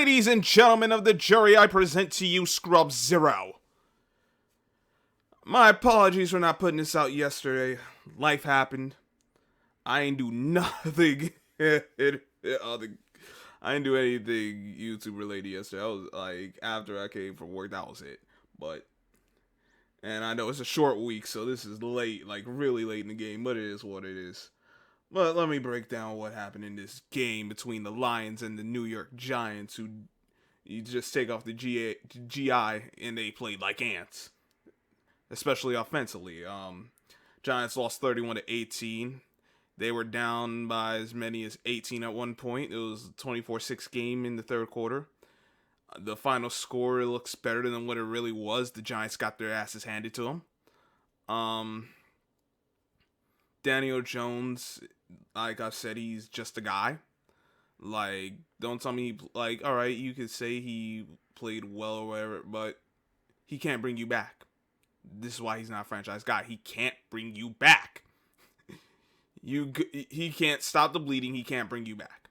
Ladies and gentlemen of the jury, I present to you Scrub Zero. My apologies for not putting this out yesterday. Life happened. I ain't do nothing. I didn't do anything YouTube related yesterday. I was like, after I came from work, that was it. And I know it's a short week, so this is late, like really late in the game, but it is what it is. But let me break down what happened in this game between the Lions and the New York Giants, who you just take off the GI and they played like ants, especially offensively. Giants lost 31-18. They were down by as many as 18 at one point. It was a 24-6 game in the third quarter. The final score looks better than what it really was. The Giants got their asses handed to them. Daniel Jones, like I said, he's just a guy. Like, don't tell me, like, all right, you could say he played well or whatever, but he can't bring you back. This is why he's not a franchise guy. He can't bring you back. He can't stop the bleeding. He can't bring you back.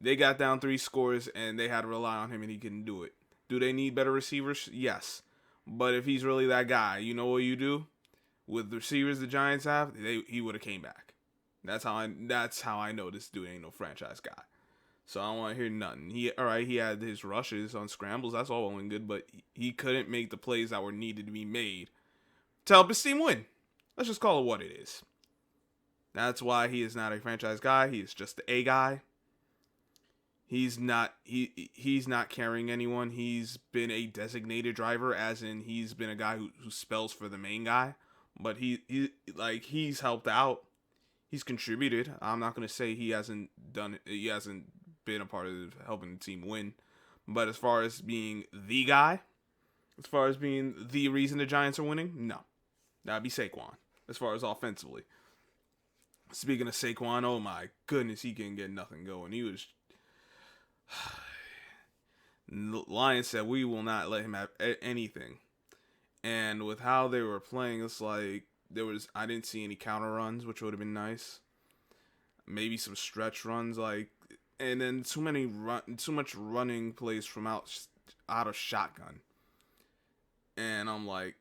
They got down 3 scores, and they had to rely on him, and he couldn't do it. Do they need better receivers? Yes. But if he's really that guy, you know what you do? With the receivers the Giants have, he would have came back. That's how I know this dude ain't no franchise guy. So I don't want to hear nothing. He had his rushes on scrambles. That's all well and good, but he couldn't make the plays that were needed to be made to help his team win. Let's just call it what it is. That's why he is not a franchise guy. He is just a guy. He's not carrying anyone. He's been a designated driver, as in he's been a guy who spells for the main guy. But he's helped out. He's contributed. I'm not gonna say he hasn't done it. He hasn't been a part of helping the team win. But as far as being the guy, as far as being the reason the Giants are winning, no, that'd be Saquon. As far as offensively, speaking of Saquon, oh my goodness, he couldn't get nothing going. He was. Lions said we will not let him have anything. And with how they were playing, it's like I didn't see any counter runs, which would have been nice. Maybe some stretch runs, and then too much running plays from out of shotgun. And I'm like,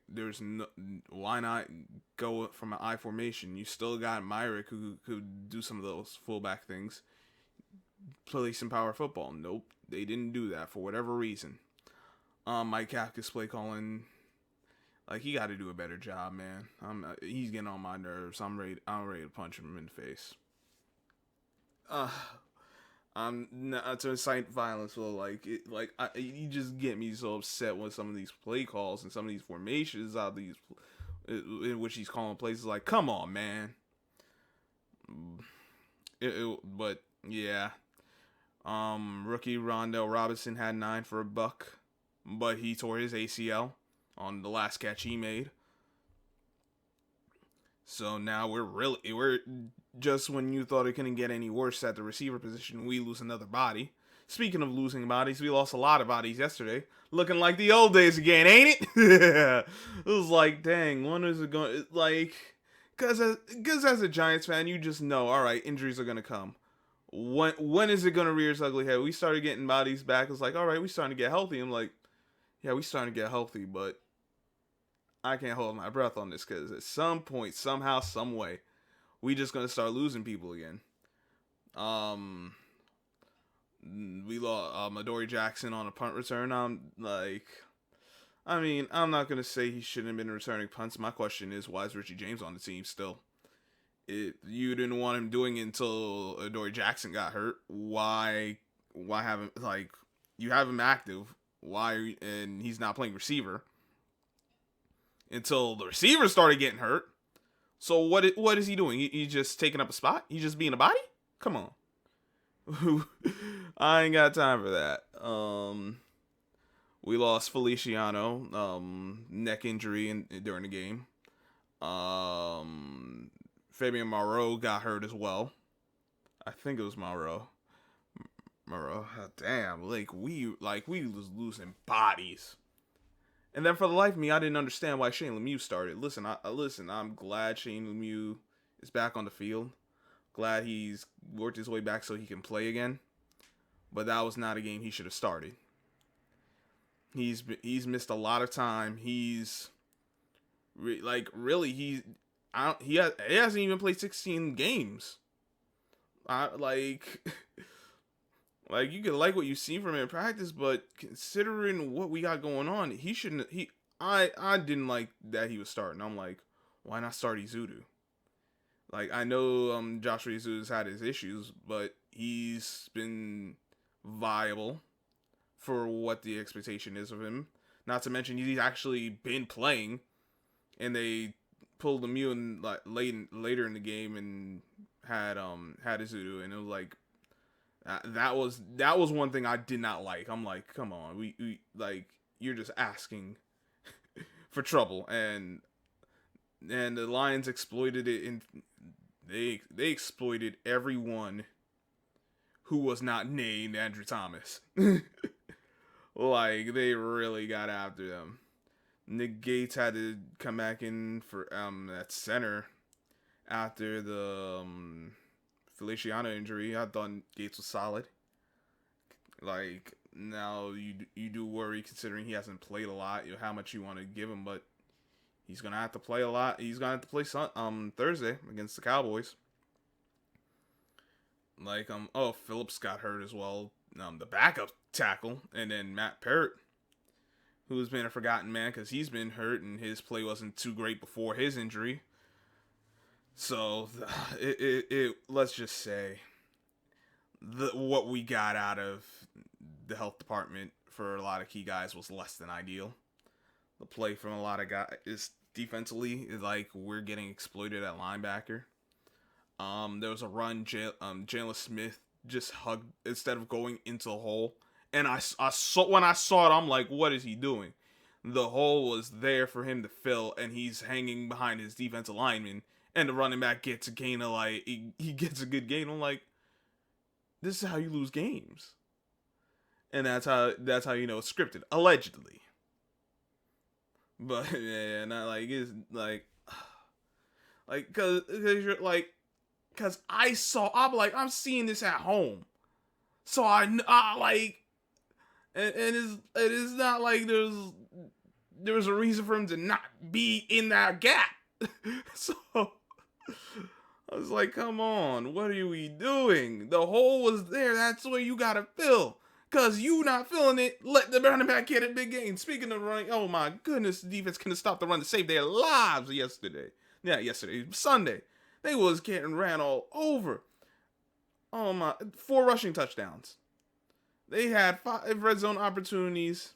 why not go from an I formation? You still got Myrick who could do some of those fullback things. Play some power football. Nope, they didn't do that for whatever reason. Mike Kafka's play calling. Like, he got to do a better job, man. He's getting on my nerves. I'm ready to punch him in the face. I'm not to incite violence, but you just get me so upset with some of these play calls and some of these formations out these in which he's calling plays. Like, come on, man. But yeah, rookie Rondell Robinson had 9 for $1, but he tore his ACL on the last catch he made. So now we're just when you thought it couldn't get any worse at the receiver position, we lose another body. Speaking of losing bodies, we lost a lot of bodies yesterday. Looking like the old days again, ain't it? It was like, dang, when is it going? Like, because as a Giants fan, you just know, all right, injuries are gonna come. When is it gonna rear its ugly head? We started getting bodies back. It's like, all right, we starting to get healthy. I'm like, yeah, we starting to get healthy, but I can't hold my breath on this because at some point, somehow, some way, we just gonna start losing people again. We lost Adoree Jackson on a punt return. I'm not gonna say he shouldn't have been returning punts. My question is, why is Richie James on the team still? You didn't want him doing it until Adoree Jackson got hurt. Why haven't you have him active? Why and he's not playing receiver until the receiver started getting hurt. So what is he doing? He just taking up a spot? He just being a body? Come on. I ain't got time for that. We lost Feliciano, neck injury during the game. Fabian Moreau got hurt as well. I think it was Moreau. Damn, we was losing bodies. And then for the life of me, I didn't understand why Shane Lemieux started. Listen, I'm glad Shane Lemieux is back on the field. Glad he's worked his way back so he can play again. but that was not a game he should have started. He's missed a lot of time. He's really he hasn't even played 16 games. Like like you can like what you see from him in practice, but considering what we got going on, he shouldn't. I didn't like that he was starting. I'm like, why not start Izudu? Like I know Joshua Izudu's had his issues, but he's been viable for what the expectation is of him. Not to mention he's actually been playing, and they pulled the in like later in the game and had Izudu, and it was like that was one thing I did not like. I'm like, come on, we like you're just asking for trouble, and the Lions exploited it, and they exploited everyone who was not named Andrew Thomas. Like they really got after them. Nick Gates had to come back in for at center after the Feliciano injury. I thought Gates was solid. Like now you do worry considering he hasn't played a lot, how much you want to give him, but he's gonna have to play a lot. He's gonna have to play Thursday against the Cowboys. Like Phillips got hurt as well. The backup tackle, and then Matt Parrott, who's been a forgotten man because he's been hurt and his play wasn't too great before his injury. So let's just say what we got out of the health department for a lot of key guys was less than ideal. The play from a lot of guys defensively is like we're getting exploited at linebacker. There was a run, Jalen Smith just hugged instead of going into the hole, and I saw when I saw it, I'm like, what is he doing? The hole was there for him to fill, and he's hanging behind his defensive lineman, and the running back gets a gain of he gets a good gain. I'm like, this is how you lose games, and that's how you know it's scripted, allegedly. But yeah, not like it's like because you're like. Because I'm seeing this at home. So I like, and it is not like there's a reason for him to not be in that gap. So I was like, come on, what are we doing? The hole was there. That's where you got to fill. Because you not filling it, let the running back get a big gain. Speaking of running, oh my goodness, the defense couldn't stop the run to save their lives yesterday. Yeah, Sunday. They was getting ran all over. Oh my, 4 rushing touchdowns. They had 5 red zone opportunities.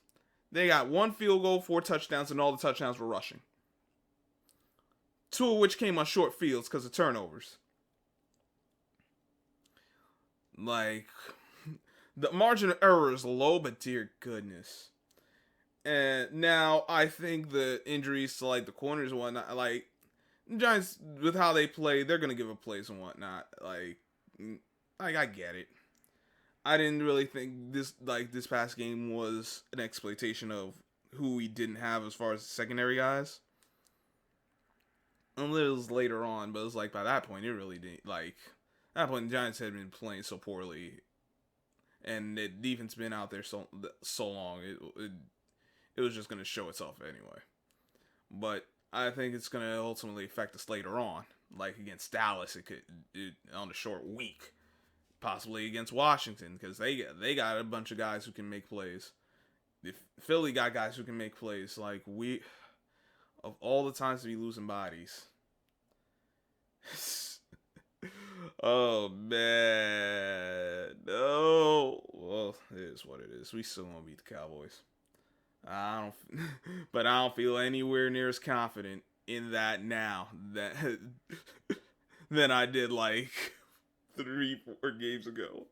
They got 1 field goal, 4 touchdowns, and all the touchdowns were rushing. 2 of which came on short fields because of turnovers. Like, the margin of error is low, but dear goodness. And now I think the injuries to like the corners and whatnot, like, Giants, with how they play, they're going to give up plays and whatnot. Like, I get it. I didn't really think this past game was an exploitation of who we didn't have as far as secondary guys. And it was later on, but it was like by that point, it really didn't. Like, at that point, the Giants had been playing so poorly. And the defense been out there so long, it was just going to show itself anyway. But I think it's going to ultimately affect us later on. Like against Dallas, it could on a short week. Possibly against Washington, because they got a bunch of guys who can make plays. If Philly got guys who can make plays, like of all the times to be losing bodies. Oh man, no. Well, it is what it is. We still gonna beat the Cowboys. But I don't feel anywhere near as confident in that now than I did like 3-4 games ago.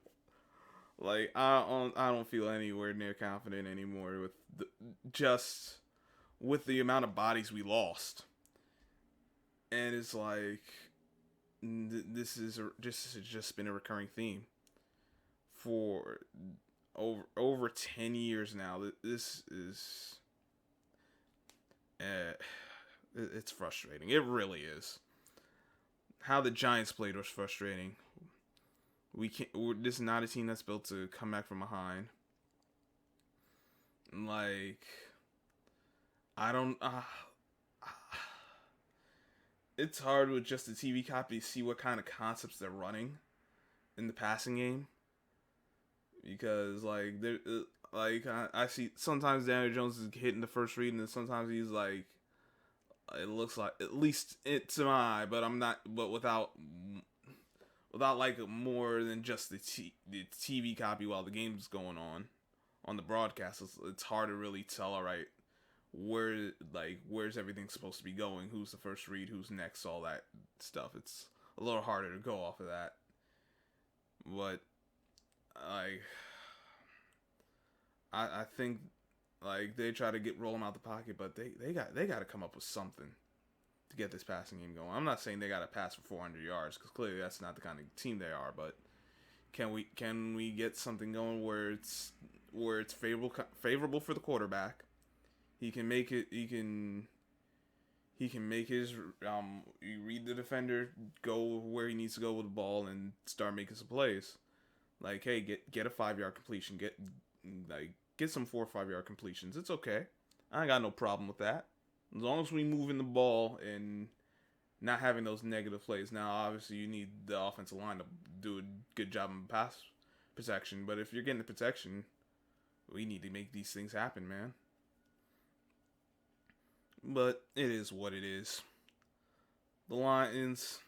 Like I don't feel anywhere near confident anymore with the amount of bodies we lost. And it's like this has just been a recurring theme for over 10 years now. This is it's frustrating. It really is. How the Giants played was frustrating. We can't. This is not a team that's built to come back from behind. Like, I don't. It's hard with just the TV copy to see what kind of concepts they're running in the passing game, because like there, like I see sometimes Daniel Jones is hitting the first read, and then sometimes he's like, it looks like, at least it to my eye, but I'm not, but without like more than just the TV copy while the game's going on the broadcast. It's hard to really tell. All right, where's everything supposed to be going? Who's the first read? Who's next? All that stuff. It's a little harder to go off of that. But I think like they try to roll them out the pocket, but they got to come up with something to get this passing game going. I'm not saying they got to pass for 400 yards, because clearly that's not the kind of team they are. But can we get something going where it's favorable for the quarterback? He can make it. He can make his you read the defender, go where he needs to go with the ball, and start making some plays. Like, hey, get a 5-yard completion. Get some 4 or 5-yard completions. It's okay. I ain't got no problem with that. As long as we moving the ball and not having those negative plays. Now, obviously, you need the offensive line to do a good job in pass protection. But if you're getting the protection, we need to make these things happen, man. But it is what it is. The Lions,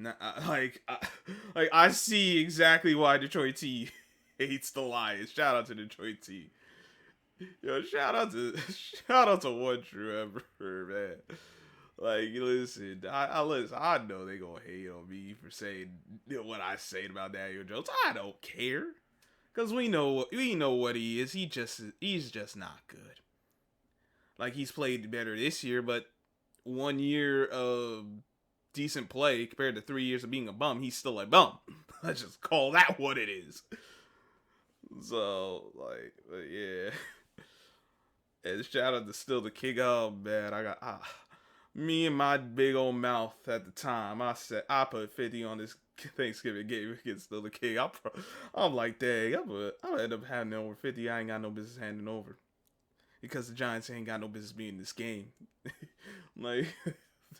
I see exactly why Detroit T hates the Lions. Shout out to Detroit T. Yo, shout out to One True Ever, man. Like, listen, I know they gonna hate on me for saying what I say about Daniel Jones. I don't care, cause we know what he is. He's just not good. Like, he's played better this year, but 1 year of decent play compared to 3 years of being a bum, he's still a bum. Let's just call that what it is. So, like, but yeah. And shout out to Still the King. Oh, man, I got me and my big old mouth at the time. I said I put 50 on this Thanksgiving game against Still the King. I'm like, dang, I'm gonna end up having over 50. I ain't got no business handing over, because the Giants ain't got no business being in this game. Like,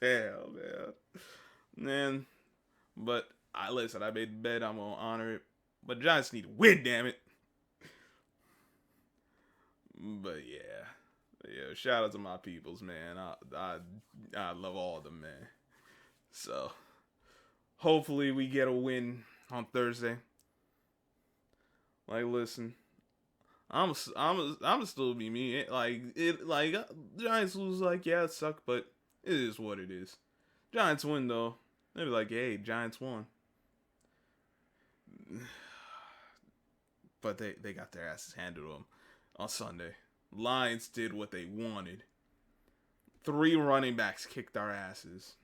damn, man. But I made the bet. I'm gonna honor it. But the Giants need to win, damn it. But yeah. Shout out to my peoples, man. I love all of them, man. So hopefully we get a win on Thursday. Like, listen, I'm still be me. Giants lose, like, yeah, it sucked, but it is what it is. Giants win though. They be like, hey, Giants won. But they got their asses handed to them on Sunday. Lions did what they wanted. 3 running backs kicked our asses.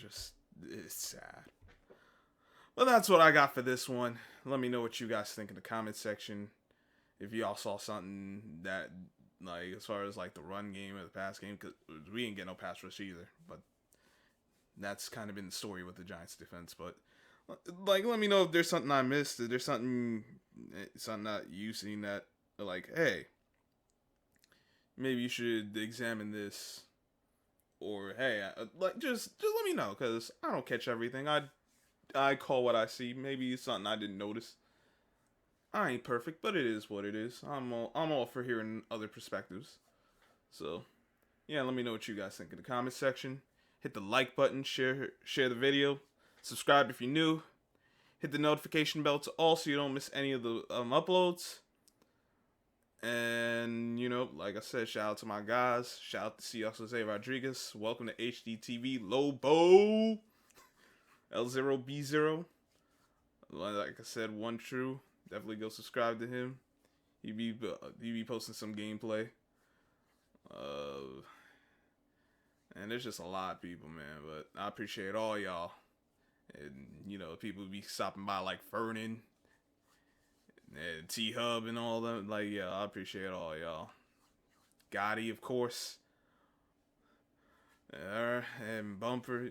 It's sad. Well, that's what I got for this one. Let me know what you guys think in the comment section. If y'all saw something that, like, as far as like the run game or the pass game, because we didn't get no pass rush either. But that's kind of been the story with the Giants defense. But like, let me know if there's something I missed. If there's something that you seen that, like, hey, maybe you should examine this, or hey, just let me know, because I don't catch everything. I call what I see. Maybe it's something I didn't notice. I ain't perfect, but it is what it is. I'm all for hearing other perspectives. So yeah, let me know what you guys think in the comment section. Hit the like button, share the video. Subscribe if you're new. Hit the notification bell to all so you don't miss any of the uploads. And, like I said, shout out to my guys. Shout out to Seahawks Jose Rodriguez. Welcome to HDTV. Lobo. L0B0. Like I said, One True. Definitely go subscribe to him. He be posting some gameplay. And there's just a lot of people, man. But I appreciate all y'all. And, people be stopping by like Fernan and T-Hub and all them. Like, yeah, I appreciate all y'all. Gotti, of course. And Bumper.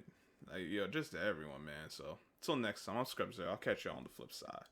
Like, yo, just to everyone, man. So, till next time, I'm Scrubs there. I'll catch y'all on the flip side.